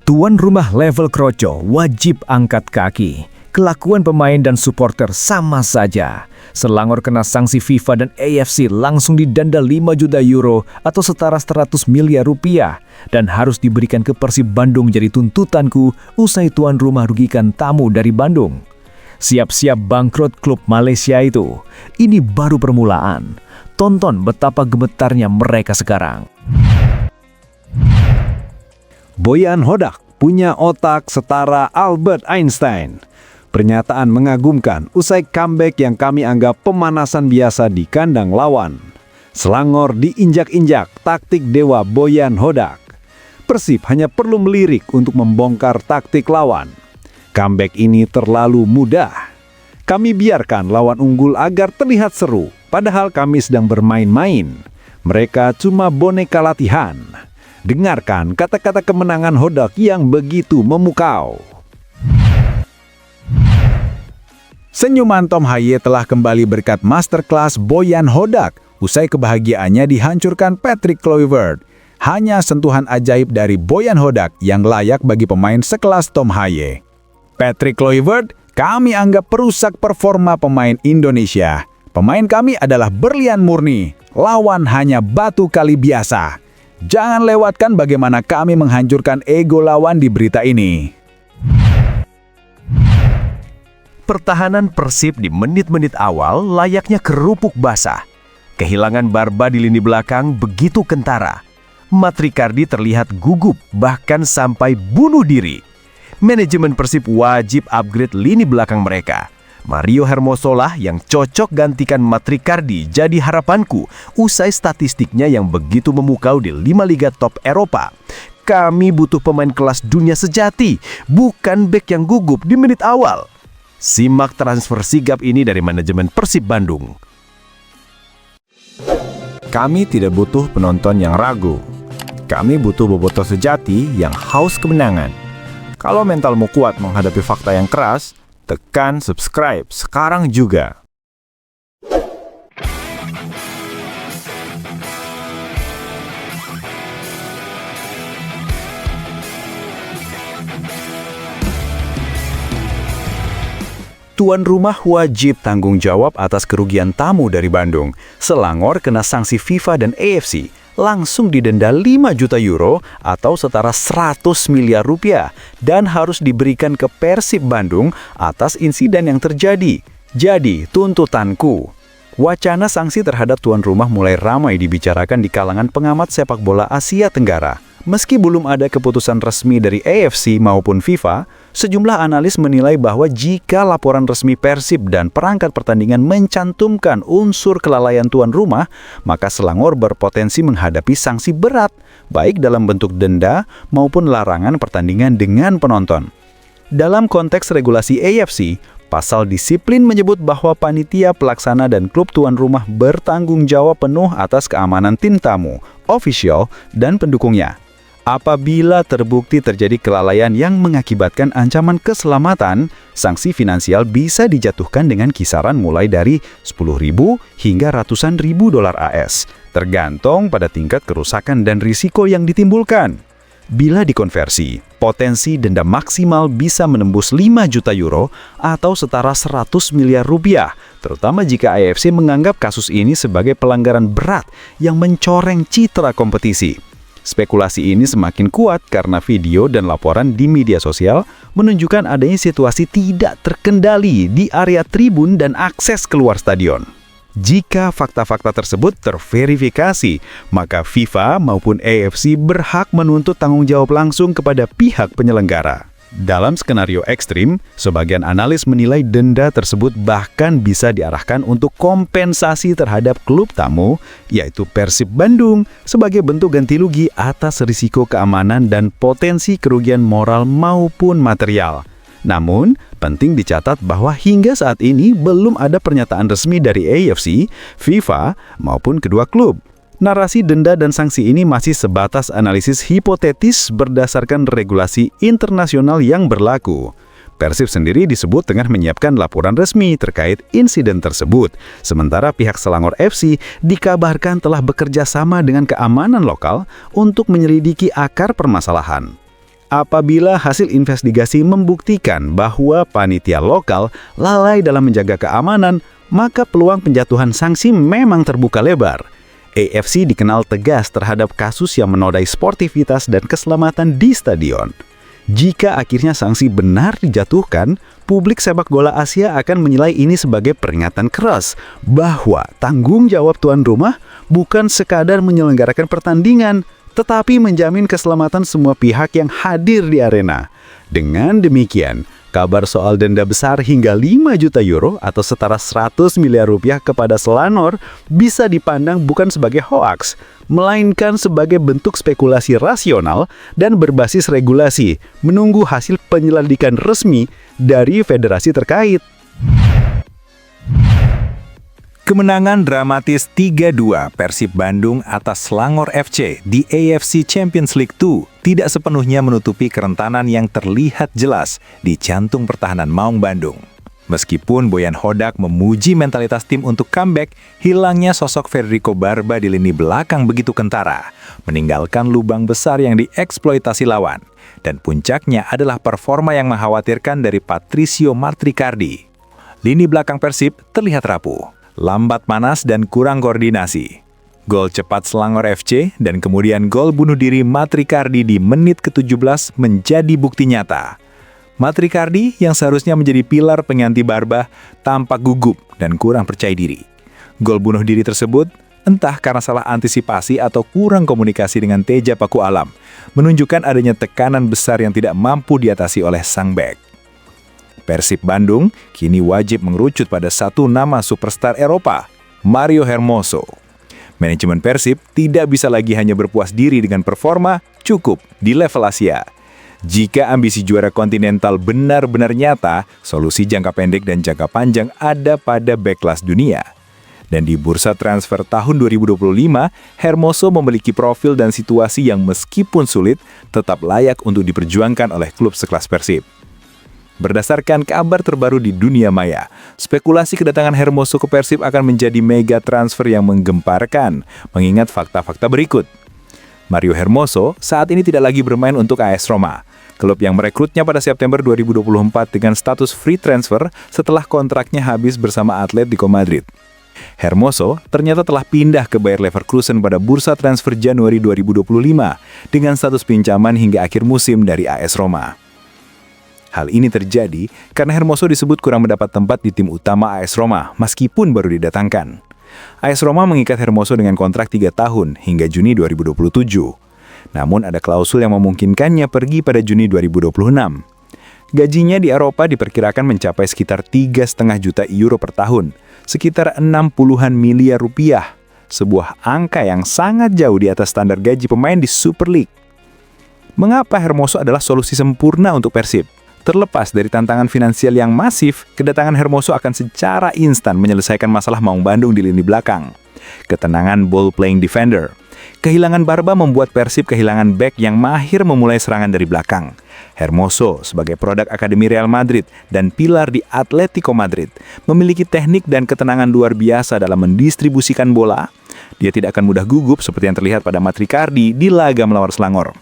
Tuan rumah level kroco wajib angkat kaki. Kelakuan pemain dan supporter sama saja. Selangor kena sanksi FIFA dan AFC langsung didenda 5 juta euro atau setara 100 miliar rupiah dan harus diberikan ke Persib Bandung jadi tuntutanku usai tuan rumah rugikan tamu dari Bandung. Siap-siap bangkrut klub Malaysia itu. Ini baru permulaan. Tonton betapa gemetarnya mereka sekarang. Boyan Hodak punya otak setara Albert Einstein. Pernyataan mengagumkan usai comeback yang kami anggap pemanasan biasa di kandang lawan. Selangor diinjak-injak taktik dewa Boyan Hodak. Persib hanya perlu melirik untuk membongkar taktik lawan. Comeback ini terlalu mudah. Kami biarkan lawan unggul agar terlihat seru, padahal kami sedang bermain-main. Mereka cuma boneka latihan. Dengarkan kata-kata kemenangan Hodak yang begitu memukau. Senyuman Tom Haye telah kembali berkat masterclass Boyan Hodak. Usai kebahagiaannya dihancurkan Patrick Kluivert. Hanya sentuhan ajaib dari Boyan Hodak yang layak bagi pemain sekelas Tom Haye. Patrick Kluivert, kami anggap perusak performa pemain Indonesia. Pemain kami adalah berlian murni, lawan hanya batu kali biasa. Jangan lewatkan bagaimana kami menghancurkan ego lawan di berita ini. Pertahanan Persib di menit-menit awal layaknya kerupuk basah. Kehilangan Barba di lini belakang begitu kentara. Matrikardi terlihat gugup bahkan sampai bunuh diri. Manajemen Persib wajib upgrade lini belakang mereka. Mario Hermosolah yang cocok gantikan Matrikardi jadi harapanku usai statistiknya yang begitu memukau di 5 liga top Eropa. Kami butuh pemain kelas dunia sejati, bukan bek yang gugup di menit awal. Simak transfer sigap ini dari manajemen Persib Bandung. Kami tidak butuh penonton yang ragu. Kami butuh bobotoh sejati yang haus kemenangan. Kalau mentalmu kuat menghadapi fakta yang keras, tekan subscribe sekarang juga. Tuan rumah wajib tanggung jawab atas kerugian tamu dari Bandung. Selangor kena sanksi FIFA dan AFC, langsung didenda 5 juta euro atau setara 100 miliar rupiah dan harus diberikan ke Persib Bandung atas insiden yang terjadi. Jadi, tuntutanku. Wacana sanksi terhadap tuan rumah mulai ramai dibicarakan di kalangan pengamat sepak bola Asia Tenggara. Meski belum ada keputusan resmi dari AFC maupun FIFA, sejumlah analis menilai bahwa jika laporan resmi Persib dan perangkat pertandingan mencantumkan unsur kelalaian tuan rumah, maka Selangor berpotensi menghadapi sanksi berat, baik dalam bentuk denda maupun larangan pertandingan dengan penonton. Dalam konteks regulasi AFC, pasal disiplin menyebut bahwa panitia pelaksana dan klub tuan rumah bertanggung jawab penuh atas keamanan tim tamu, ofisial, dan pendukungnya. Apabila terbukti terjadi kelalaian yang mengakibatkan ancaman keselamatan, sanksi finansial bisa dijatuhkan dengan kisaran mulai dari 10.000 hingga ratusan ribu dolar AS, tergantung pada tingkat kerusakan dan risiko yang ditimbulkan. Bila dikonversi, potensi denda maksimal bisa menembus 5 juta euro atau setara 100 miliar rupiah, terutama jika AFC menganggap kasus ini sebagai pelanggaran berat yang mencoreng citra kompetisi. Spekulasi ini semakin kuat karena video dan laporan di media sosial menunjukkan adanya situasi tidak terkendali di area tribun dan akses keluar stadion. Jika fakta-fakta tersebut terverifikasi, maka FIFA maupun AFC berhak menuntut tanggung jawab langsung kepada pihak penyelenggara. Dalam skenario ekstrim, sebagian analis menilai denda tersebut bahkan bisa diarahkan untuk kompensasi terhadap klub tamu, yaitu Persib Bandung, sebagai bentuk ganti rugi atas risiko keamanan dan potensi kerugian moral maupun material. Namun, penting dicatat bahwa hingga saat ini belum ada pernyataan resmi dari AFC, FIFA, maupun kedua klub. Narasi denda dan sanksi ini masih sebatas analisis hipotetis berdasarkan regulasi internasional yang berlaku. Persib sendiri disebut tengah menyiapkan laporan resmi terkait insiden tersebut. Sementara pihak Selangor FC dikabarkan telah bekerja sama dengan keamanan lokal untuk menyelidiki akar permasalahan. Apabila hasil investigasi membuktikan bahwa panitia lokal lalai dalam menjaga keamanan, maka peluang penjatuhan sanksi memang terbuka lebar. AFC dikenal tegas terhadap kasus yang menodai sportivitas dan keselamatan di stadion. Jika akhirnya sanksi benar dijatuhkan, publik sepak bola Asia akan menilai ini sebagai peringatan keras bahwa tanggung jawab tuan rumah bukan sekadar menyelenggarakan pertandingan, tetapi menjamin keselamatan semua pihak yang hadir di arena. Dengan demikian, kabar soal denda besar hingga 5 juta euro atau setara 100 miliar rupiah kepada Selangor bisa dipandang bukan sebagai hoaks, melainkan sebagai bentuk spekulasi rasional dan berbasis regulasi, menunggu hasil penyelidikan resmi dari federasi terkait. Kemenangan dramatis 3-2 Persib Bandung atas Selangor FC di AFC Champions League 2 tidak sepenuhnya menutupi kerentanan yang terlihat jelas di jantung pertahanan Maung Bandung. Meskipun Boyan Hodak memuji mentalitas tim untuk comeback, hilangnya sosok Federico Barba di lini belakang begitu kentara, meninggalkan lubang besar yang dieksploitasi lawan. Dan puncaknya adalah performa yang mengkhawatirkan dari Patricio Matricardi. Lini belakang Persib terlihat rapuh, lambat panas dan kurang koordinasi. Gol cepat Selangor FC dan kemudian gol bunuh diri Matricardi di menit ke-17 menjadi bukti nyata. Matricardi yang seharusnya menjadi pilar pengganti Barba tampak gugup dan kurang percaya diri. Gol bunuh diri tersebut entah karena salah antisipasi atau kurang komunikasi dengan Teja Paku Alam, menunjukkan adanya tekanan besar yang tidak mampu diatasi oleh sang bek. Persib Bandung kini wajib mengerucut pada satu nama superstar Eropa, Mario Hermoso. Manajemen Persib tidak bisa lagi hanya berpuas diri dengan performa cukup di level Asia. Jika ambisi juara kontinental benar-benar nyata, solusi jangka pendek dan jangka panjang ada pada bek kelas dunia. Dan di bursa transfer tahun 2025, Hermoso memiliki profil dan situasi yang meskipun sulit, tetap layak untuk diperjuangkan oleh klub sekelas Persib. Berdasarkan kabar terbaru di dunia maya, spekulasi kedatangan Hermoso ke Persib akan menjadi mega transfer yang menggemparkan, mengingat fakta-fakta berikut. Mario Hermoso saat ini tidak lagi bermain untuk AS Roma, klub yang merekrutnya pada September 2024 dengan status free transfer setelah kontraknya habis bersama Atletico Madrid. Hermoso ternyata telah pindah ke Bayer Leverkusen pada bursa transfer Januari 2025 dengan status pinjaman hingga akhir musim dari AS Roma. Hal ini terjadi karena Hermoso disebut kurang mendapat tempat di tim utama AS Roma meskipun baru didatangkan. AS Roma mengikat Hermoso dengan kontrak 3 tahun hingga Juni 2027. Namun ada klausul yang memungkinkannya pergi pada Juni 2026. Gajinya di Eropa diperkirakan mencapai sekitar 3,5 juta euro per tahun, sekitar 60-an miliar rupiah, sebuah angka yang sangat jauh di atas standar gaji pemain di Super League. Mengapa Hermoso adalah solusi sempurna untuk Persib? Terlepas dari tantangan finansial yang masif, kedatangan Hermoso akan secara instan menyelesaikan masalah Maung Bandung di lini belakang. Ketenangan ball-playing defender. Kehilangan Barba membuat Persib kehilangan bek yang mahir memulai serangan dari belakang. Hermoso sebagai produk Akademi Real Madrid dan pilar di Atletico Madrid memiliki teknik dan ketenangan luar biasa dalam mendistribusikan bola. Dia tidak akan mudah gugup seperti yang terlihat pada Matricardi di laga melawan Selangor.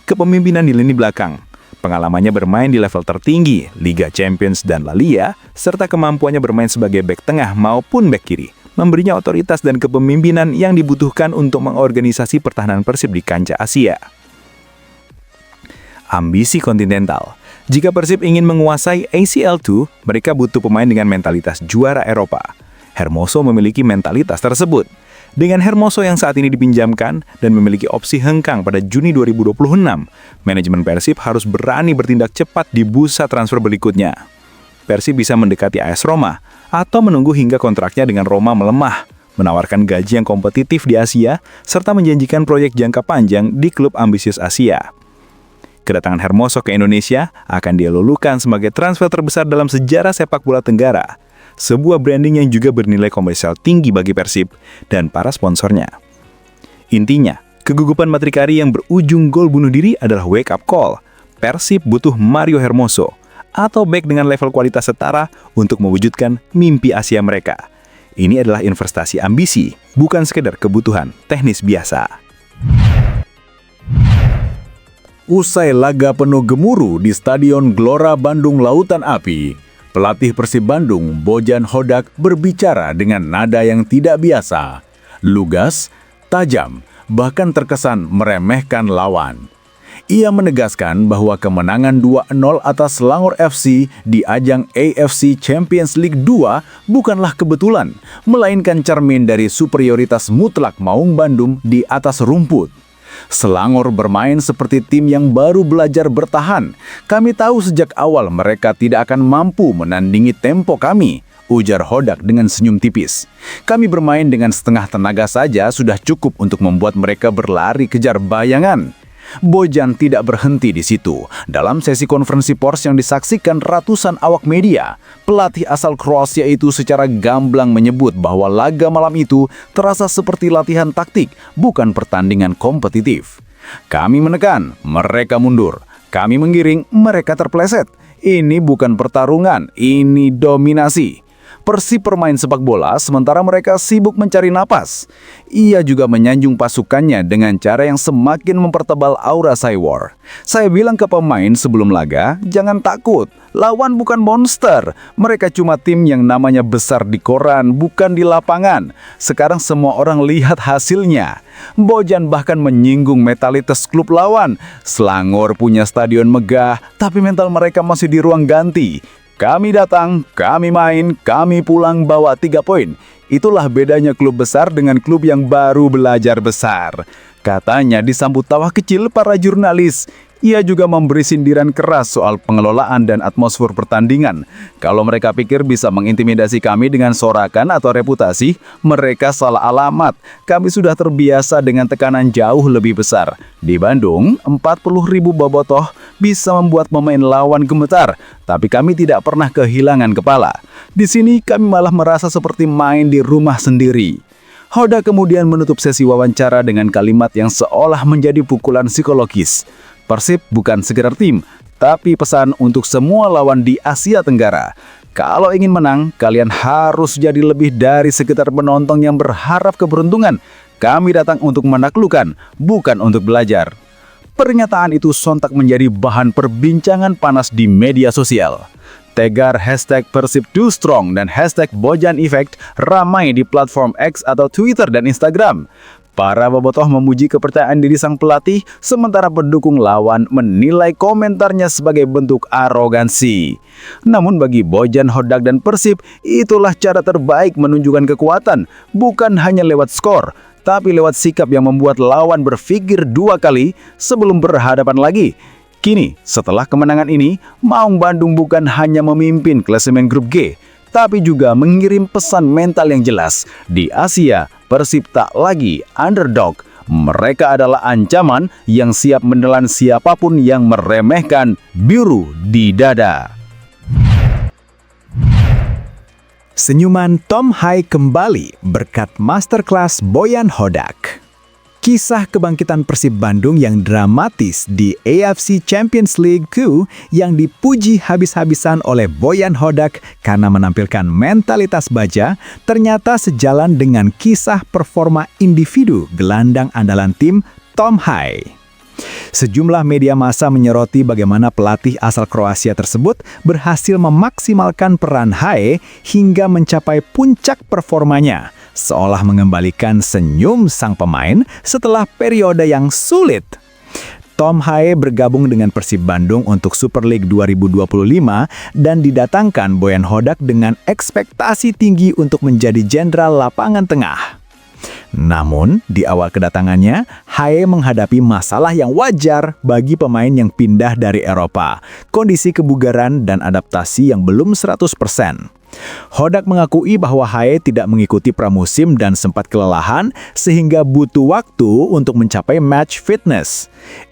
Kepemimpinan di lini belakang, pengalamannya bermain di level tertinggi, Liga Champions dan La Liga, serta kemampuannya bermain sebagai bek tengah maupun bek kiri, memberinya otoritas dan kepemimpinan yang dibutuhkan untuk mengorganisasi pertahanan Persib di kancah Asia. Ambisi kontinental. Jika Persib ingin menguasai ACL2, mereka butuh pemain dengan mentalitas juara Eropa. Hermoso memiliki mentalitas tersebut. Dengan Hermoso yang saat ini dipinjamkan dan memiliki opsi hengkang pada Juni 2026, manajemen Persib harus berani bertindak cepat di bursa transfer berikutnya. Persib bisa mendekati AS Roma atau menunggu hingga kontraknya dengan Roma melemah, menawarkan gaji yang kompetitif di Asia, serta menjanjikan proyek jangka panjang di klub ambisius Asia. Kedatangan Hermoso ke Indonesia akan dilulukan sebagai transfer terbesar dalam sejarah sepak bola Tenggara. Sebuah branding yang juga bernilai komersial tinggi bagi Persib dan para sponsornya. Intinya, kegugupan Matricardi yang berujung gol bunuh diri adalah wake up call. Persib butuh Mario Hermoso, atau bek dengan level kualitas setara untuk mewujudkan mimpi Asia mereka. Ini adalah investasi ambisi, bukan sekedar kebutuhan teknis biasa. Usai laga penuh gemuruh di Stadion Gelora Bandung Lautan Api, pelatih Persib Bandung, Bojan Hodak, berbicara dengan nada yang tidak biasa, lugas, tajam, bahkan terkesan meremehkan lawan. Ia menegaskan bahwa kemenangan 2-0 atas Selangor FC di ajang AFC Champions League 2 bukanlah kebetulan, melainkan cermin dari superioritas mutlak Maung Bandung di atas rumput. Selangor bermain seperti tim yang baru belajar bertahan. Kami tahu sejak awal mereka tidak akan mampu menandingi tempo kami, ujar Hodak dengan senyum tipis. Kami bermain dengan setengah tenaga saja sudah cukup untuk membuat mereka berlari kejar bayangan. Bojan tidak berhenti di situ. Dalam sesi konferensi pers yang disaksikan ratusan awak media, pelatih asal Kroasia itu secara gamblang menyebut bahwa laga malam itu terasa seperti latihan taktik, bukan pertandingan kompetitif. Kami menekan, mereka mundur. Kami menggiring, mereka terpleset. Ini bukan pertarungan, ini dominasi. Persib bermain sepak bola sementara mereka sibuk mencari napas. Ia juga menyanjung pasukannya dengan cara yang semakin mempertebal aura Cywar. Saya bilang ke pemain sebelum laga, jangan takut. Lawan bukan monster. Mereka cuma tim yang namanya besar di koran, bukan di lapangan. Sekarang semua orang lihat hasilnya. Bojan bahkan menyinggung mentalitas klub lawan. Selangor punya stadion megah, tapi mental mereka masih di ruang ganti. Kami datang, kami main, kami pulang bawa 3 poin. Itulah bedanya klub besar dengan klub yang baru belajar besar. Katanya disambut tawa kecil para jurnalis. Ia juga memberi sindiran keras soal pengelolaan dan atmosfer pertandingan. Kalau mereka pikir bisa mengintimidasi kami dengan sorakan atau reputasi, mereka salah alamat. Kami sudah terbiasa dengan tekanan jauh lebih besar. Di Bandung, 40.000 bobotoh bisa membuat pemain lawan gemetar, tapi kami tidak pernah kehilangan kepala. Di sini kami malah merasa seperti main di rumah sendiri. Hoda kemudian menutup sesi wawancara dengan kalimat yang seolah menjadi pukulan psikologis. Persib bukan sekedar tim, tapi pesan untuk semua lawan di Asia Tenggara. Kalau ingin menang, kalian harus jadi lebih dari sekedar penonton yang berharap keberuntungan. Kami datang untuk menaklukkan, bukan untuk belajar. Pernyataan itu sontak menjadi bahan perbincangan panas di media sosial. Tagar hashtag Persib Too Strong dan hashtag Bojan Effect ramai di platform X atau Twitter dan Instagram. Para bobotoh memuji kepercayaan diri sang pelatih, sementara pendukung lawan menilai komentarnya sebagai bentuk arogansi. Namun bagi Bojan Hodak dan Persib, itulah cara terbaik menunjukkan kekuatan, bukan hanya lewat skor, tapi lewat sikap yang membuat lawan berpikir 2 kali sebelum berhadapan lagi. Kini, setelah kemenangan ini, Maung Bandung bukan hanya memimpin klasemen grup G, tapi juga mengirim pesan mental yang jelas. Di Asia, Persib tak lagi underdog. Mereka adalah ancaman yang siap menelan siapapun yang meremehkan biru di dada. Senyuman Tom Hai kembali berkat masterclass Boyan Hodak. Kisah kebangkitan Persib Bandung yang dramatis di AFC Champions League 2 yang dipuji habis-habisan oleh Boyan Hodak karena menampilkan mentalitas baja ternyata sejalan dengan kisah performa individu gelandang andalan tim Tom Hai. Sejumlah media massa menyoroti bagaimana pelatih asal Kroasia tersebut berhasil memaksimalkan peran Hai hingga mencapai puncak performanya, seolah mengembalikan senyum sang pemain setelah periode yang sulit. Tom Hai bergabung dengan Persib Bandung untuk Super League 2025 dan didatangkan Boyan Hodak dengan ekspektasi tinggi untuk menjadi jenderal lapangan tengah. Namun, di awal kedatangannya, Hai menghadapi masalah yang wajar bagi pemain yang pindah dari Eropa, kondisi kebugaran dan adaptasi yang belum 100%. Hodak mengakui bahwa Hai tidak mengikuti pramusim dan sempat kelelahan sehingga butuh waktu untuk mencapai match fitness.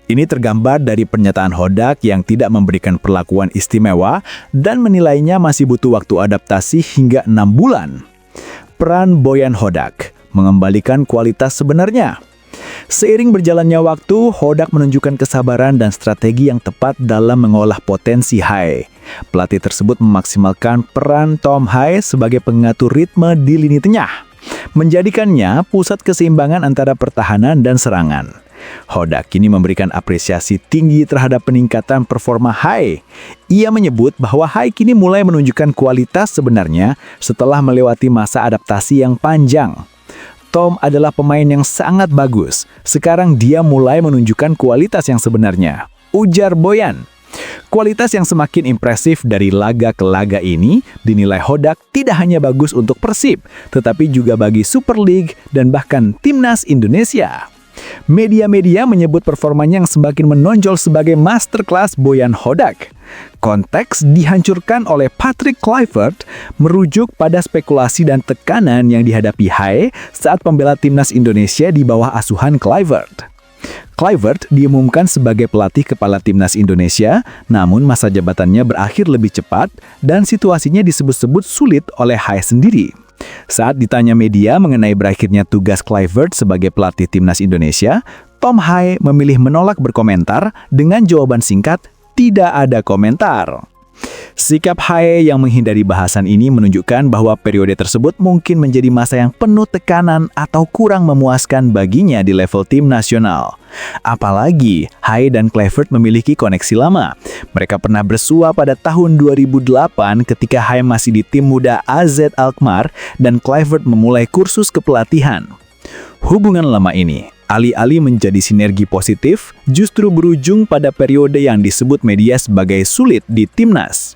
Ini tergambar dari pernyataan Hodak yang tidak memberikan perlakuan istimewa dan menilainya masih butuh waktu adaptasi hingga 6 bulan. Peran Boyan Hodak mengembalikan kualitas sebenarnya. Seiring berjalannya waktu, Hodak menunjukkan kesabaran dan strategi yang tepat dalam mengolah potensi Hae. Pelatih tersebut memaksimalkan peran Tom Hae sebagai pengatur ritme di lini tengah, menjadikannya pusat keseimbangan antara pertahanan dan serangan. Hodak kini memberikan apresiasi tinggi terhadap peningkatan performa Hae. Ia menyebut bahwa Hae kini mulai menunjukkan kualitas sebenarnya setelah melewati masa adaptasi yang panjang. Tom adalah pemain yang sangat bagus. Sekarang dia mulai menunjukkan kualitas yang sebenarnya, ujar Boyan. Kualitas yang semakin impresif dari laga ke laga ini dinilai Hodak tidak hanya bagus untuk Persib, tetapi juga bagi Super League dan bahkan Timnas Indonesia. Media-media menyebut performanya yang semakin menonjol sebagai masterclass Boyan Hodak. Konteks dihancurkan oleh Patrick Kluivert merujuk pada spekulasi dan tekanan yang dihadapi Hae saat pembela Timnas Indonesia di bawah asuhan Kluivert. Kluivert diumumkan sebagai pelatih kepala Timnas Indonesia, namun masa jabatannya berakhir lebih cepat dan situasinya disebut-sebut sulit oleh Hae sendiri. Saat ditanya media mengenai berakhirnya tugas Kluivert sebagai pelatih Timnas Indonesia, Tom Hae memilih menolak berkomentar dengan jawaban singkat, "Tidak ada komentar." Sikap Hae yang menghindari bahasan ini menunjukkan bahwa periode tersebut mungkin menjadi masa yang penuh tekanan atau kurang memuaskan baginya di level tim nasional. Apalagi, Hae dan Kluivert memiliki koneksi lama. Mereka pernah bersua pada tahun 2008 ketika Hae masih di tim muda AZ Alkmaar dan Kluivert memulai kursus kepelatihan. Hubungan lama ini, alih-alih menjadi sinergi positif, justru berujung pada periode yang disebut media sebagai sulit di Timnas.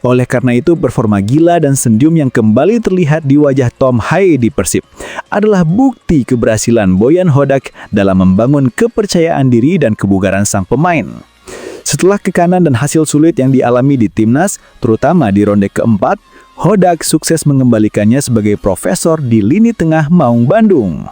Oleh karena itu, performa gila dan senyum yang kembali terlihat di wajah Tom Hae di Persib adalah bukti keberhasilan Boyan Hodak dalam membangun kepercayaan diri dan kebugaran sang pemain. Setelah kekanan dan hasil sulit yang dialami di Timnas, terutama di ronde keempat, Hodak sukses mengembalikannya sebagai profesor di lini tengah Maung Bandung.